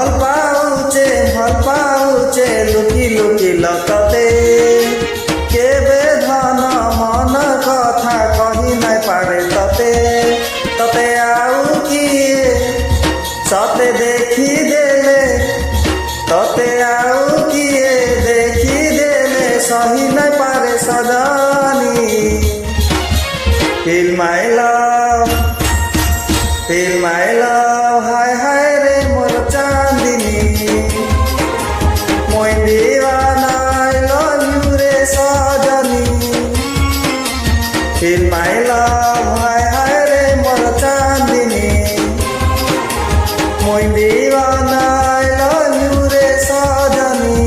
ভাল পাউছে লুকি লুকি লততে কেবে ধন মন কথা কহি নাই পারে ততে ততে আউ কিয়ে সতে দেখি দেলে ততে আউ কিয়ে দেখি দেলে সহি নাই পারে সজনী Feel my love, হায় হায় রে মোর চাঁদিনী মই দিওয়ানাই love you রে সজনী Feel my love, হায় হায় রে মোর চাঁদিনী মই দিওয়ানাই love you রে সজনী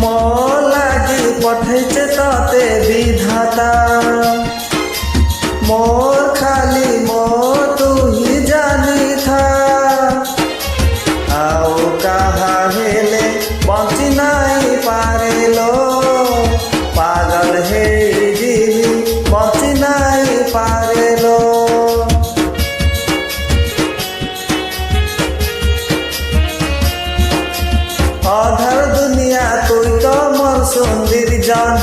মোর লাগি পঠাইছে তাতে বিধাতা মোর খালি মোর তুই জানি থা আও কাহা হেলে বঞ্চি নাই পারেলো পাগল হে দিলি বঞ্চি নাই পারেলো অধার দুনিয়া তুই তো মোর সুন্দর জান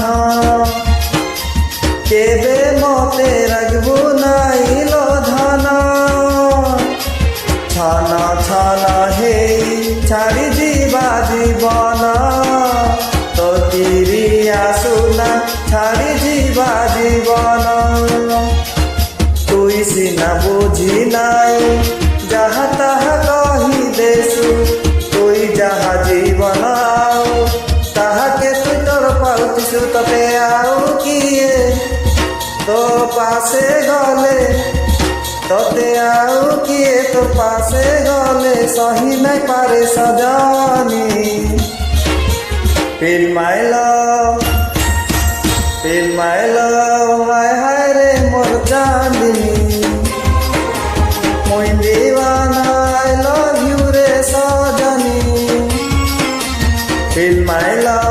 কেবে মতে রাখবো নাই লো ধন ছন ছন হে ছাড়ি দিবা জীবন তো তিরিয়া সুনা ছাড়ি দিবা জীবন তুই সিনা বুঝি নাই যাহা তাহা কহি দেশু তুই যাহা জীবন তাহাকে তুই তোর পাউতিছু ততে আউ কিয়ে তো পাশে গলে ততে আউ কিয়ে তো পাশে গলে সহি নাই পারে সজনী Feel my love, হায় হায় রে মোর চাঁদিনী মই দিওয়ানাই love you রে সজনী Feel my love